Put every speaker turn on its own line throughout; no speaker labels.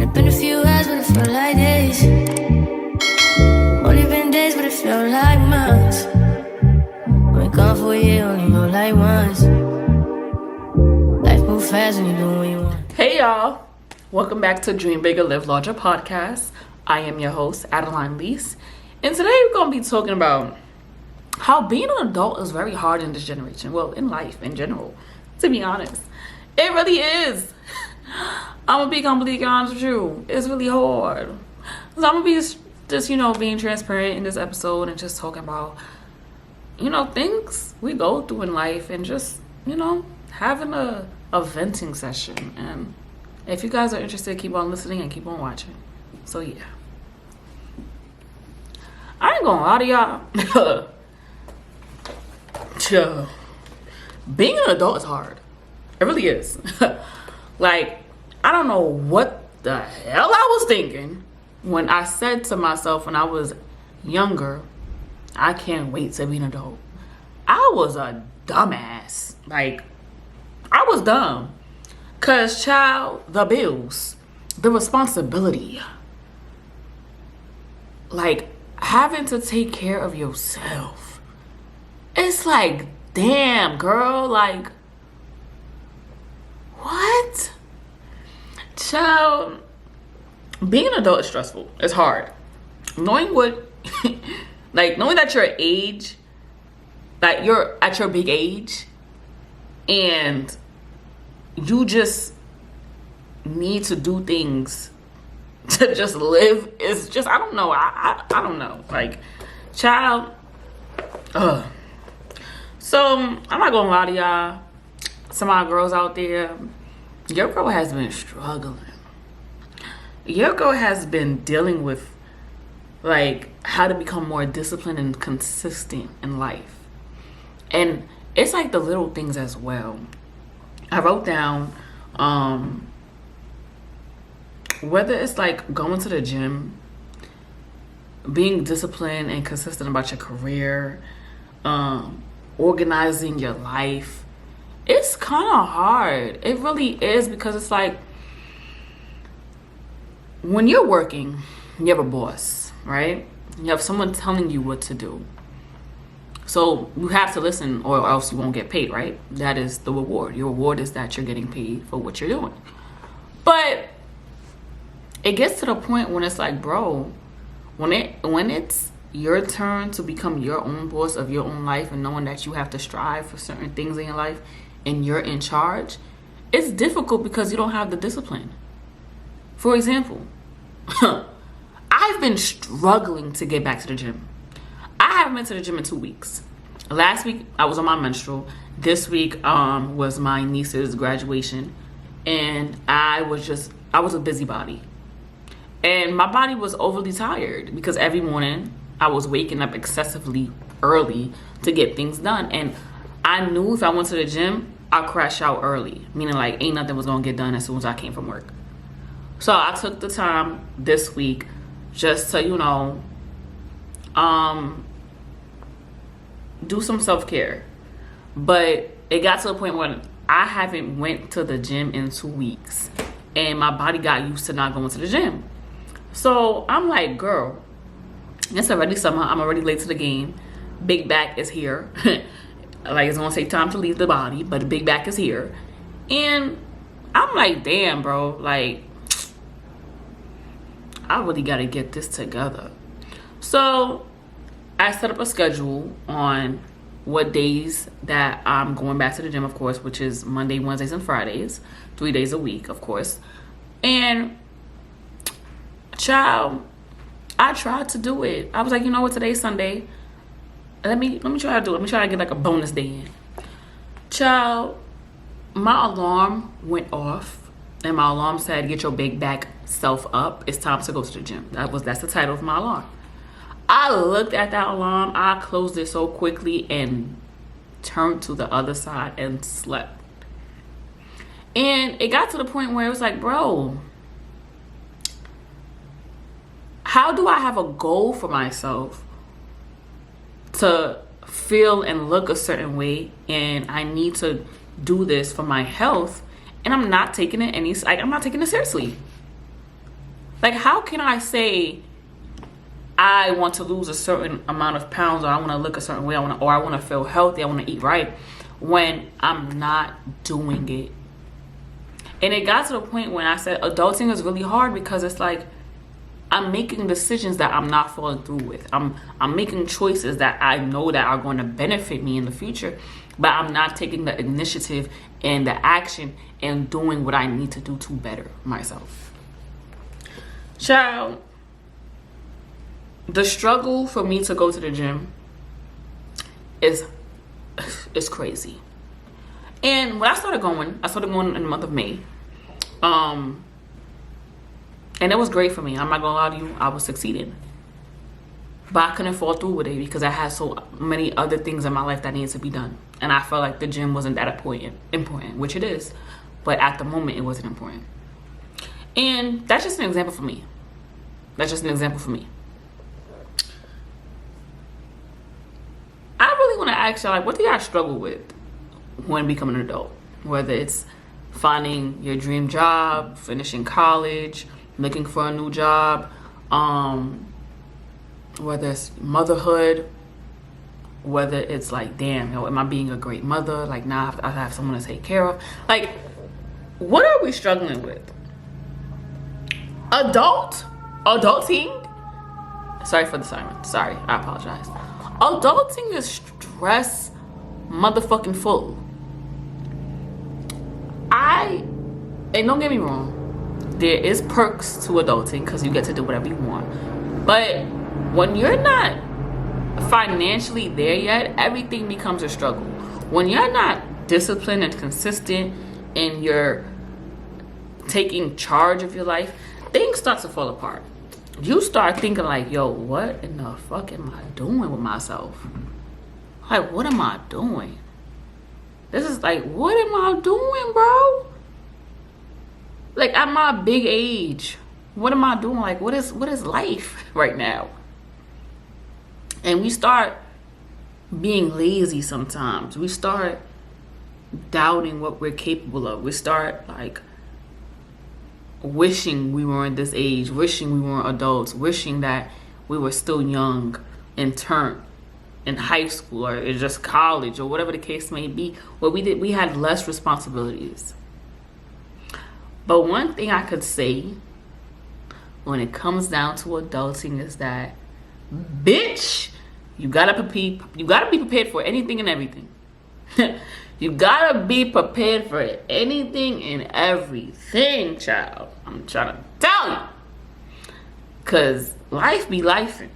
Only been a few hours, but it felt like days. Only been days, but it felt like months. Been gone for a year, only know like once. Life moves fast when you do what you want.
Hey y'all, welcome back to Dream Bigger, Live Larger podcast. I am your host, Adeline Lys, and today we're going to be talking about how being an adult is very hard in this generation. Well, in life in general, to be honest. It really is. I'm going to be completely honest with you. It's really hard. So I'm going to be just, being transparent in this episode and just talking about, things we go through in life and just, having a venting session. And if you guys are interested, keep on listening and keep on watching. So yeah. I ain't gonna lie to y'all. Being an adult is hard. It really is. Like, I don't know what the hell I was thinking when I said to myself when I was younger, I can't wait to be an adult. I was a dumbass. Like, I was dumb. Cause child, the bills, the responsibility, like having to take care of yourself. It's like, damn, girl, like, what? Child, being an adult is stressful. It's hard. Knowing what, knowing that your age, like you're at your big age and you just need to do things to just live. It's just, I don't know. I don't know. Like, child, So, I'm not gonna lie to y'all. Some of my girls out there, your girl has been struggling. Your girl has been dealing with, like, how to become more disciplined and consistent in life. And it's like the little things as well. I wrote down, whether it's like going to the gym, being disciplined and consistent about your career, organizing your life. It's kind of hard. It really is, because it's like when you're working, you have a boss, right? You have someone telling you what to do. So you have to listen or else you won't get paid, right? That is the reward. Your reward is that you're getting paid for what you're doing. But it gets to the point when it's like, bro, when it's your turn to become your own boss of your own life and knowing that you have to strive for certain things in your life and you're in charge, it's difficult because you don't have the discipline. For example, I've been struggling to get back to the gym. I haven't been to the gym in 2 weeks. Last week, I was on my menstrual. This week was my niece's graduation. And I was a busybody. And my body was overly tired because every morning I was waking up excessively early to get things done. And I knew if I went to the gym, I'd crash out early. Meaning, like, ain't nothing was going to get done as soon as I came from work. So I took the time this week just to, do some self-care. But it got to a point where I haven't went to the gym in 2 weeks. And my body got used to not going to the gym. So I'm like, girl, it's already summer. I'm already late to the game. Big back is here. Like, it's gonna take time to leave the body, but the big back is here. And I'm like, damn, bro, like, I really gotta get this together. So I set up a schedule on what days that I'm going back to the gym, of course, which is Monday, Wednesdays, and Fridays, 3 days a week, of course. And child, I tried to do it. I was like, you know what, today's Sunday. Let me try to do it. Let me try to get like a bonus day in. Child, my alarm went off, and my alarm said, get your big back self up. It's time to go to the gym. That's the title of my alarm. I looked at that alarm. I closed it so quickly and turned to the other side and slept. And it got to the point where it was like, bro, how do I have a goal for myself to feel and look a certain way, and I need to do this for my health, and I'm not taking it seriously? Like, how can I say I want to lose a certain amount of pounds, or I want to look a certain way, or I want to feel healthy, I want to eat right, when I'm not doing it? And it got to the point when I said adulting is really hard, because it's like I'm making decisions that I'm not following through with. I'm making choices that I know that are going to benefit me in the future, but I'm not taking the initiative and the action and doing what I need to do to better myself. Child, the struggle for me to go to the gym is crazy. And when I started going in the month of May. And it was great for me. I'm not gonna lie to you, I was succeeding. But I couldn't fall through with it because I had so many other things in my life that needed to be done. And I felt like the gym wasn't that important, which it is. But at the moment, it wasn't important. And that's just an example for me. I really want to ask y'all, like, what do y'all struggle with when becoming an adult? Whether it's finding your dream job, finishing college, looking for a new job, whether it's motherhood, whether it's like, damn, am I being a great mother? Like, now I have someone to take care of. Like, what are we struggling with? Adulting? Sorry for the siren. Sorry, I apologize. Adulting is stress motherfucking full. And don't get me wrong, there is perks to adulting because you get to do whatever you want. But when you're not financially there yet, everything becomes a struggle. When you're not disciplined and consistent and you're taking charge of your life, things start to fall apart. You start thinking like, yo, what in the fuck am I doing with myself? Like, what am I doing? This is like, what am I doing, bro? Like, at my big age, what am I doing? Like, what is life right now? And we start being lazy sometimes. We start doubting what we're capable of. We start like wishing we weren't this age, wishing we weren't adults, wishing that we were still young and turned in high school or just college or whatever the case may be, where we had less responsibilities. But one thing I could say when it comes down to adulting is that, bitch, you gotta be prepared for anything and everything. You gotta be prepared for anything and everything, child. I'm trying to tell you. Cause life be lifing.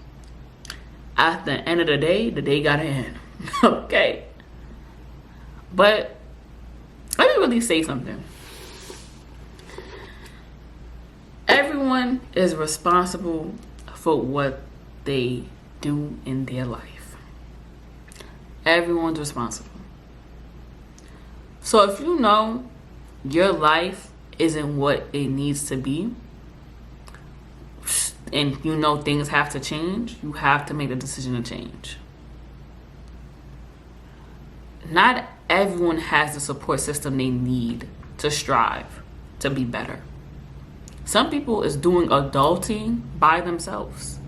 At the end of the day gotta end. Okay. But let me really say something. Everyone is responsible for what they do in their life. Everyone's responsible. So if you know your life isn't what it needs to be, and you know things have to change, you have to make the decision to change. Not everyone has the support system they need to strive to be better. Some people is doing adulting by themselves,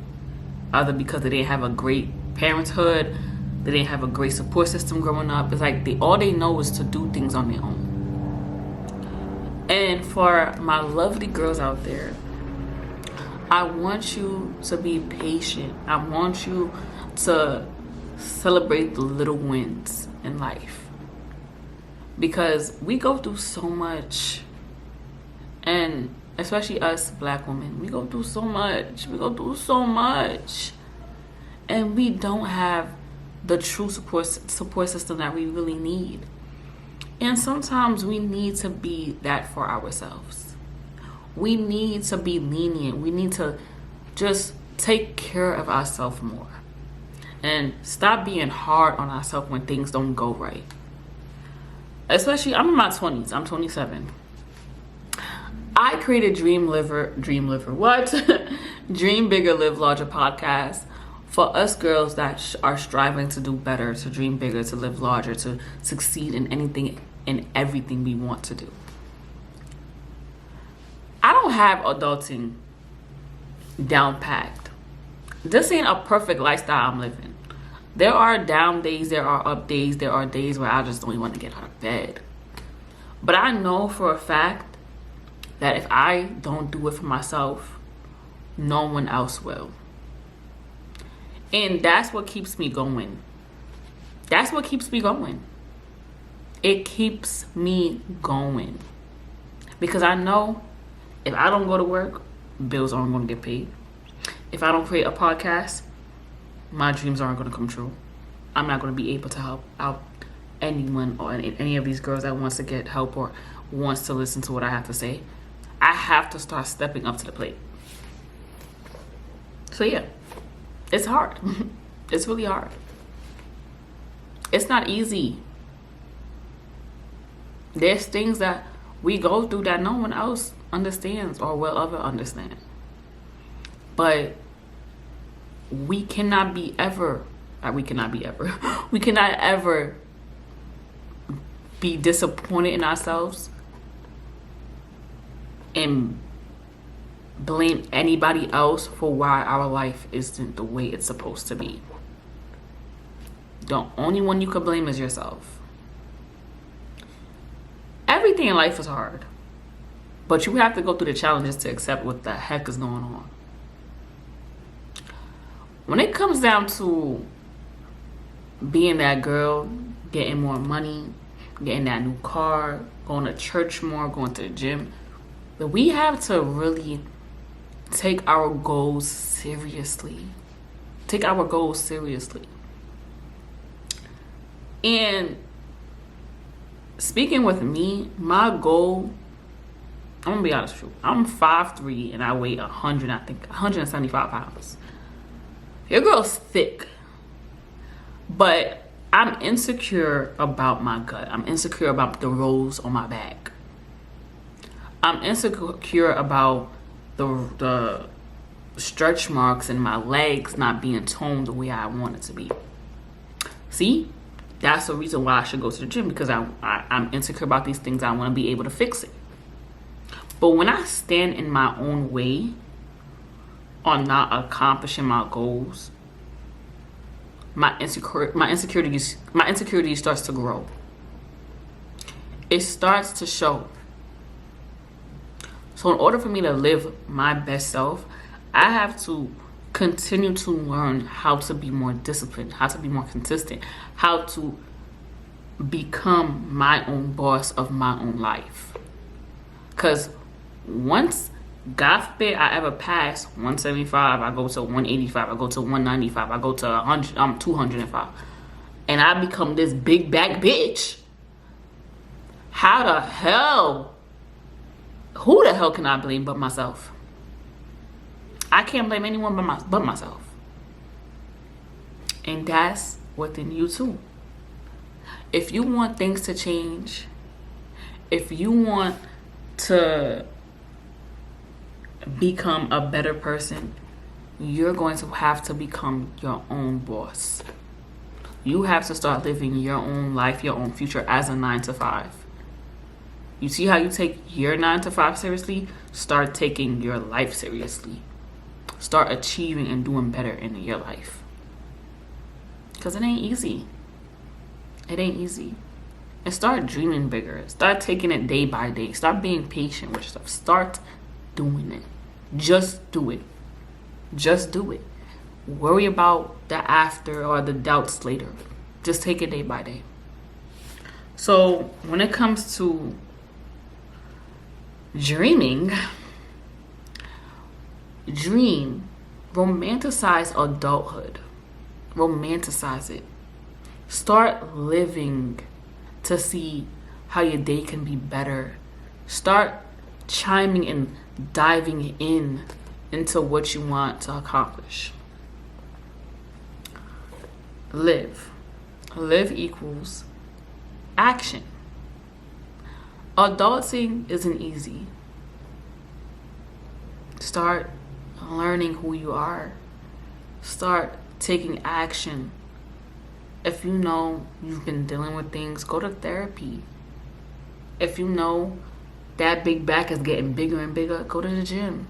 either because they didn't have a great parenthood, they didn't have a great support system growing up. It's like all they know is to do things on their own. And for my lovely girls out there, I want you to be patient. I want you to celebrate the little wins in life. Because we go through so much. And especially us black women, we go through so much. And we don't have the true support system that we really need. And sometimes we need to be that for ourselves. We need to be lenient. We need to just take care of ourselves more. And stop being hard on ourselves when things don't go right. Especially, I'm in my 20s. I'm 27. I created Dream Bigger, Live Larger podcast for us girls that are striving to do better, to dream bigger, to live larger, to succeed in anything and everything we want to do. I don't have adulting down packed. This ain't a perfect lifestyle I'm living. There are down days, there are up days, there are days where I just don't even want to get out of bed. But I know for a fact that if I don't do it for myself, no one else will. And that's what keeps me going. That's what keeps me going. It keeps me going. Because I know if I don't go to work, bills aren't going to get paid. If I don't create a podcast, my dreams aren't going to come true. I'm not going to be able to help out anyone or any of these girls that wants to get help or wants to listen to what I have to say. I have to start stepping up to the plate. So yeah, it's hard. It's really hard. It's not easy. There's things that we go through that no one else understands or will ever understand. But we cannot ever be disappointed in ourselves and blame anybody else for why our life isn't the way it's supposed to be. The only one you could blame is yourself. Everything in life is hard, but you have to go through the challenges to accept what the heck is going on. When it comes down to being that girl, getting more money, getting that new car, going to church more, going to the gym, but we have to really take our goals seriously. Take our goals seriously. And speaking with me, my goal, I'm gonna be honest with you, I'm 5'3" and I weigh 175 pounds. Your girl's thick, but I'm insecure about my gut. I'm insecure about the rolls on my back. I'm insecure about the stretch marks in my legs not being toned the way I want it to be. See, that's the reason why I should go to the gym, because I'm insecure about these things. I want to be able to fix it. But when I stand in my own way on not accomplishing my goals, my insecurity starts to grow. It starts to show. So in order for me to live my best self, I have to continue to learn how to be more disciplined, how to be more consistent, how to become my own boss of my own life. Because once, God forbid, I ever pass 175, I go to 185, I go to 195, I go to 100, I'm 205, and I become this big back bitch, who the hell can I blame but myself? I can't blame anyone but myself. And that's within you too. If you want things to change, if you want to become a better person, you're going to have to become your own boss. You have to start living your own life, your own future as a 9-to-5. You see how you take your 9-to-5 seriously? Start taking your life seriously. Start achieving and doing better in your life. Because it ain't easy. It ain't easy. And start dreaming bigger. Start taking it day by day. Start being patient with yourself. Start doing it. Just do it. Just do it. Worry about the after or the doubts later. Just take it day by day. So when it comes to dreaming, dream, romanticize adulthood. Romanticize it. Start living to see how your day can be better. Start chiming and diving into what you want to accomplish. Live. Live equals action. Adulting isn't easy. Start learning who you are. Start taking action. If you know you've been dealing with things, go to therapy. If you know that big back is getting bigger and bigger, go to the gym.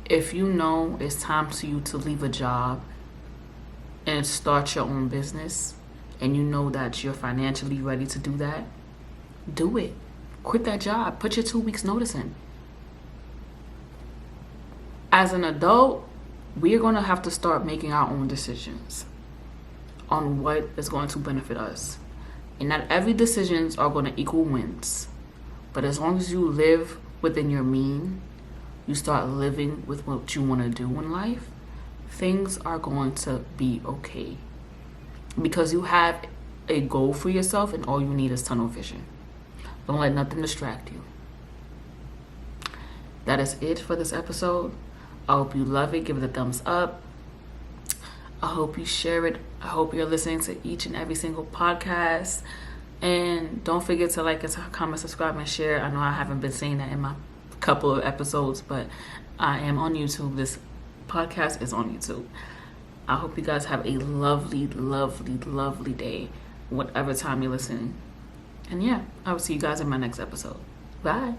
If you know it's time for you to leave a job and start your own business, and you know that you're financially ready to do that, do it. Quit that job. Put your 2 weeks notice in. As an adult, we're going to have to start making our own decisions on what is going to benefit us. And not every decisions are going to equal wins. But as long as you live within your mean, you start living with what you want to do in life, things are going to be okay. Because you have a goal for yourself, and all you need is tunnel vision. Don't let nothing distract you. That is it for this episode. I hope you love it. Give it a thumbs up. I hope you share it. I hope you're listening to each and every single podcast. And don't forget to like, comment, subscribe, and share. I know I haven't been saying that in my couple of episodes, but I am on YouTube. This podcast is on YouTube. I hope you guys have a lovely, lovely, lovely day, whatever time you're listening. And yeah, I will see you guys in my next episode. Bye.